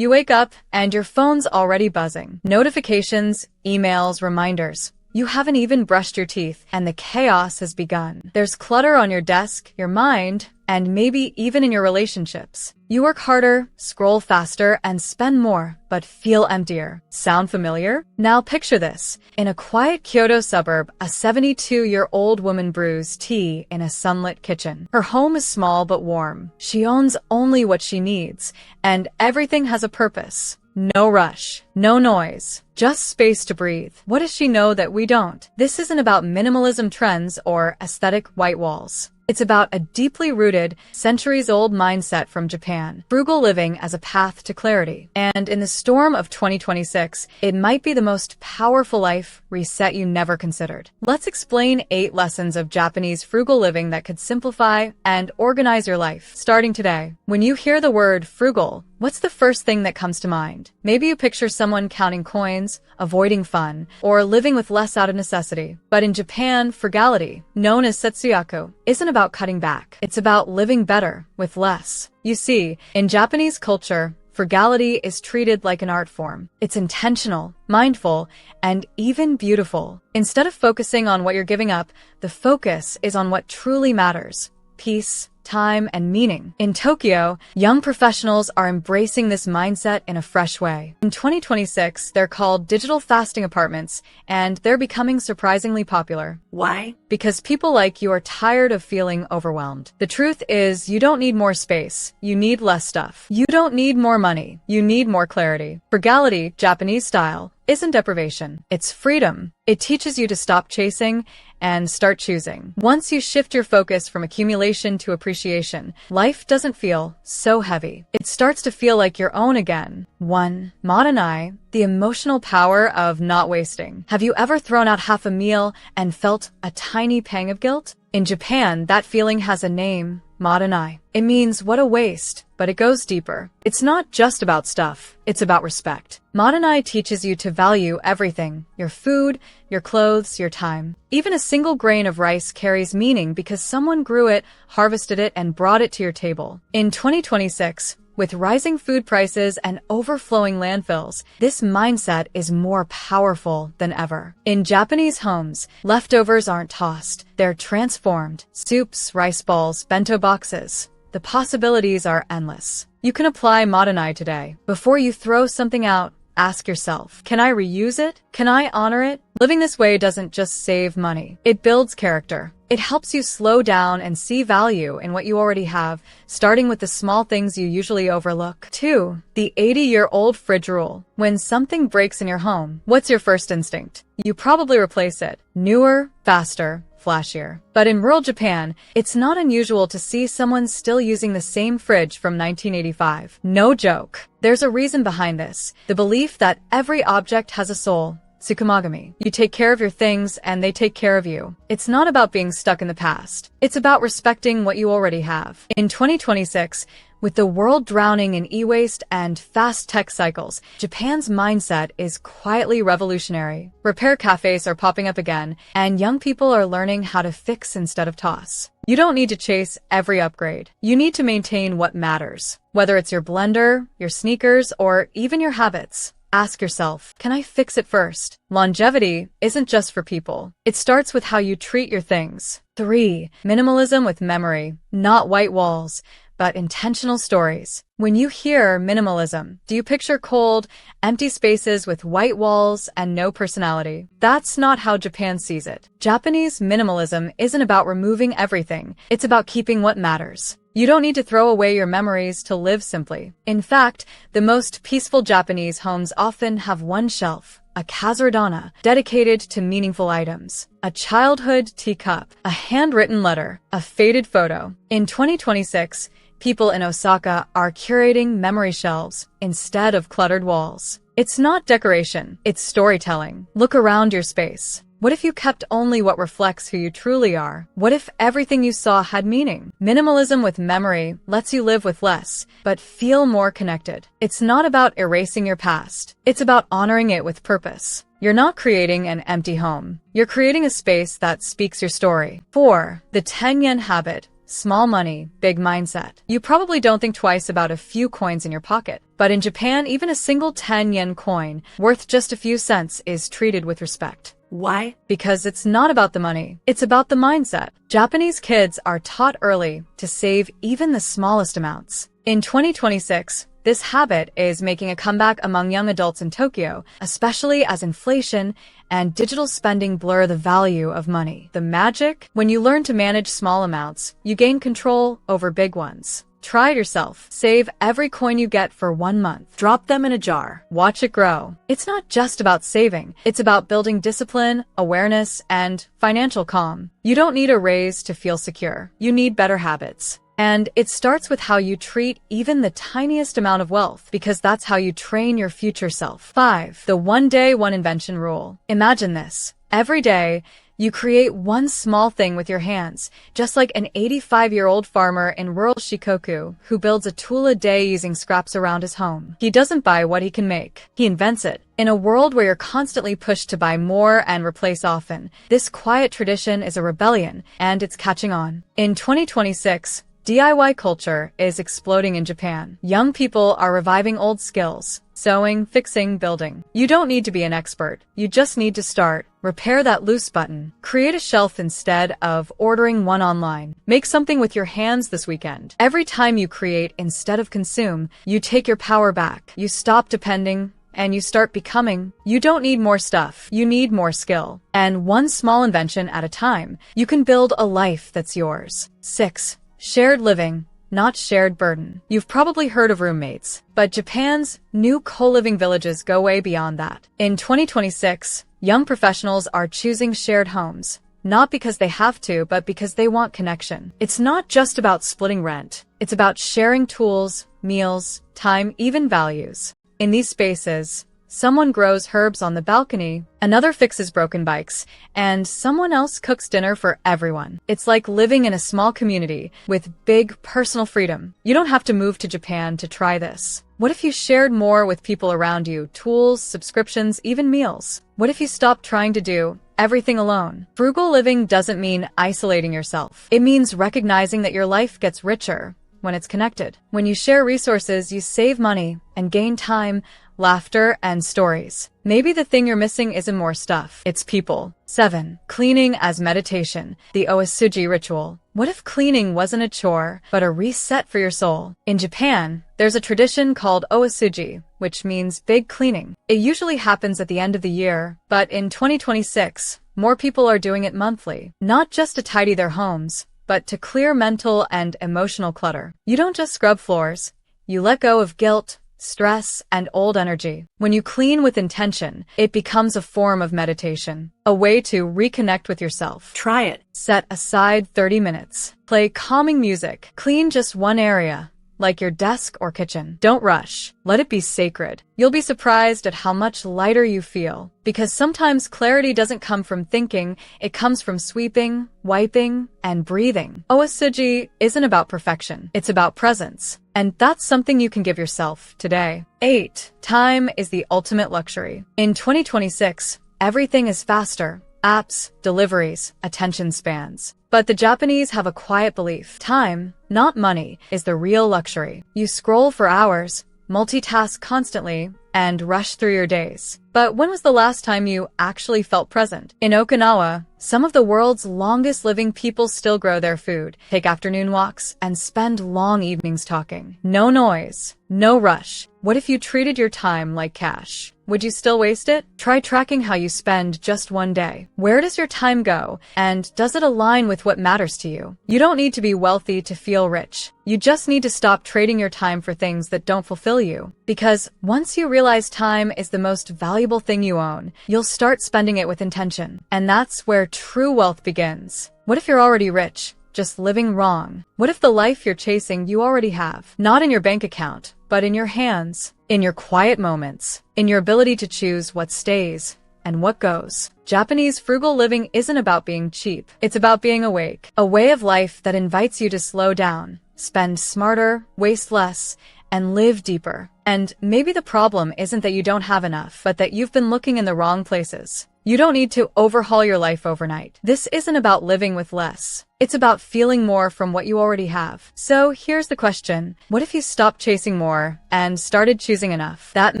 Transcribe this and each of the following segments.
You wake up and your phone's already buzzing. Notifications, emails, reminders. You haven't even brushed your teeth, and the chaos has begun. There's clutter on your desk, your mind, and maybe even in your relationships. You work harder, scroll faster, and spend more, but feel emptier. Sound familiar? Now picture this. In a quiet Kyoto suburb, a 72-year-old woman brews tea in a sunlit kitchen. Her home is small but warm. She owns only what she needs, and everything has a purpose. No rush, no noise, just space to breathe. What does she know that we don't? This isn't about minimalism trends or aesthetic white walls. It's about a deeply rooted, centuries-old mindset from Japan, frugal living as a path to clarity. And in the storm of 2026, it might be the most powerful life reset you never considered. Let's explain 8 lessons of Japanese frugal living that could simplify and organize your life, starting today. When you hear the word frugal, what's the first thing that comes to mind? Maybe you picture someone counting coins, avoiding fun, or living with less out of necessity. But in Japan, frugality, known as setsuyaku, isn't about cutting back. It's about living better with less. You see, in Japanese culture, frugality is treated like an art form. It's intentional, mindful, and even beautiful. Instead of focusing on what you're giving up, the focus is on what truly matters: peace, time, and meaning. In Tokyo, young professionals are embracing this mindset in a fresh way. In 2026, they're called digital fasting apartments, and they're becoming surprisingly popular. Why? Because people like you are tired of feeling overwhelmed. The truth is, you don't need more space. You need less stuff. You don't need more money. You need more clarity. Frugality, Japanese style, isn't deprivation. It's freedom. It teaches you to stop chasing and start choosing. Once you shift your focus from accumulation to appreciation, life doesn't feel so heavy. It starts to feel like your own again. 1. Mottainai, the emotional power of not wasting. Have you ever thrown out half a meal and felt a tiny pang of guilt? In Japan, that feeling has a name: mottainai. It means what a waste, but it goes deeper. It's not just about stuff, it's about respect. Mottainai teaches you to value everything: your food, your clothes, your time. Even a single grain of rice carries meaning because someone grew it, harvested it, and brought it to your table. In 2026, with rising food prices and overflowing landfills, this mindset is more powerful than ever. In Japanese homes, leftovers aren't tossed, they're transformed. Soups, rice balls, bento boxes. The possibilities are endless. You can apply mottainai today. Before you throw something out, ask yourself, can I reuse it? Can I honor it? Living this way doesn't just save money. It builds character. It helps you slow down and see value in what you already have, starting with the small things you usually overlook. 2. The 80-year-old fridge rule. When something breaks in your home, what's your first instinct? You probably replace it. Newer, faster, flashier. But in rural Japan, it's not unusual to see someone still using the same fridge from 1985. No joke. There's a reason behind this: the belief that every object has a soul. Tsukumagami. You take care of your things and they take care of you. It's not about being stuck in the past. It's about respecting what you already have. In 2026, with the world drowning in e-waste and fast tech cycles, Japan's mindset is quietly revolutionary. Repair cafes are popping up again, and young people are learning how to fix instead of toss. You don't need to chase every upgrade. You need to maintain what matters. Whether it's your blender, your sneakers, or even your habits. Ask yourself, can I fix it first? Longevity isn't just for people. It starts with how you treat your things. 3. Minimalism with memory. Not white walls, but intentional stories. When you hear minimalism, do you picture cold, empty spaces with white walls and no personality? That's not how Japan sees it. Japanese minimalism isn't about removing everything. It's about keeping what matters. You don't need to throw away your memories to live simply. In fact, the most peaceful Japanese homes often have one shelf, a kazuradana, dedicated to meaningful items, a childhood teacup, a handwritten letter, a faded photo. In 2026, people in Osaka are curating memory shelves instead of cluttered walls. It's not decoration, it's storytelling. Look around your space. What if you kept only what reflects who you truly are? What if everything you saw had meaning? Minimalism with memory lets you live with less, but feel more connected. It's not about erasing your past. It's about honoring it with purpose. You're not creating an empty home. You're creating a space that speaks your story. 4. The 10 yen habit. small money, big mindset. You probably don't think twice about a few coins in your pocket. But in Japan, even a single 10 yen coin, worth just a few cents, is treated with respect. Why? Because it's not about the money. It's about the mindset. Japanese kids are taught early to save even the smallest amounts. In 2026, this habit is making a comeback among young adults in Tokyo, especially as inflation and digital spending blur the value of money. The magic? When you learn to manage small amounts, you gain control over big ones. Try it yourself. Save every coin you get for 1 month. Drop them in a jar. Watch it grow. It's not just about saving. It's about building discipline, awareness, and financial calm. You don't need a raise to feel secure. You need better habits. And it starts with how you treat even the tiniest amount of wealth, because that's how you train your future self. 5. The one day, one invention rule. Imagine this. Every day, you create one small thing with your hands, just like an 85-year-old farmer in rural Shikoku who builds a tool a day using scraps around his home. He doesn't buy what he can make. He invents it. In a world where you're constantly pushed to buy more and replace often, this quiet tradition is a rebellion, and it's catching on. In 2026, DIY culture is exploding in Japan. Young people are reviving old skills. Sewing, fixing, building. You don't need to be an expert. You just need to start. Repair that loose button. Create a shelf instead of ordering one online. Make something with your hands this weekend. Every time you create instead of consume, you take your power back. You stop depending and you start becoming. You don't need more stuff. You need more skill. And one small invention at a time, you can build a life that's yours. 6. Shared living, not shared burden. You've probably heard of roommates, but Japan's new co-living villages go way beyond that. In 2026, young professionals are choosing shared homes, not because they have to, but because they want connection. It's not just about splitting rent. It's about sharing tools, meals, time, even values. In these spaces, someone grows herbs on the balcony, another fixes broken bikes, and someone else cooks dinner for everyone. It's like living in a small community with big personal freedom. You don't have to move to Japan to try this. What if you shared more with people around you? Tools, subscriptions, even meals. What if you stopped trying to do everything alone? Frugal living doesn't mean isolating yourself. It means recognizing that your life gets richer when it's connected. When you share resources, you save money and gain time, laughter, and stories. Maybe the thing you're missing isn't more stuff, it's people. 7. Cleaning as meditation, the oosouji ritual. What if cleaning wasn't a chore, but a reset for your soul? In Japan, there's a tradition called oosouji, which means big cleaning. It usually happens at the end of the year, but in 2026, more people are doing it monthly. Not just to tidy their homes, but to clear mental and emotional clutter. You don't just scrub floors, you let go of guilt, stress, and old energy. When you clean with intention, it becomes a form of meditation, a way to reconnect with yourself. Try it. Set aside 30 minutes. Play calming music. Clean just one area, like your desk or kitchen. Don't rush. Let it be sacred. You'll be surprised at how much lighter you feel, because sometimes clarity doesn't come from thinking, it comes from sweeping, wiping, and breathing. Oosouji isn't about perfection, it's about presence. And that's something you can give yourself today. 8. Time is the ultimate luxury. In 2026, everything is faster. Apps, deliveries, attention spans. But the Japanese have a quiet belief. Time, not money, is the real luxury. You scroll for hours, multitask constantly, and rush through your days. But when was the last time you actually felt present? In Okinawa, some of the world's longest living people still grow their food, take afternoon walks, and spend long evenings talking. No noise, no rush. What if you treated your time like cash? Would you still waste it? Try tracking how you spend just one day. Where does your time go? And does it align with what matters to you? You don't need to be wealthy to feel rich. You just need to stop trading your time for things that don't fulfill you. Because once you realize time is the most valuable thing you own, you'll start spending it with intention. And that's where true wealth begins. What if you're already rich, just living wrong? What if the life you're chasing you already have? Not in your bank account, but in your hands, in your quiet moments, in your ability to choose what stays and what goes. Japanese frugal living isn't about being cheap. It's about being awake. A way of life that invites you to slow down, spend smarter, waste less, and live deeper. And maybe the problem isn't that you don't have enough, but that you've been looking in the wrong places. You don't need to overhaul your life overnight. This isn't about living with less. It's about feeling more from what you already have. So here's the question. What if you stopped chasing more and started choosing enough? That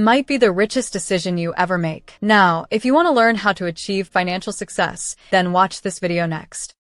might be the richest decision you ever make. Now, if you want to learn how to achieve financial success, then watch this video next.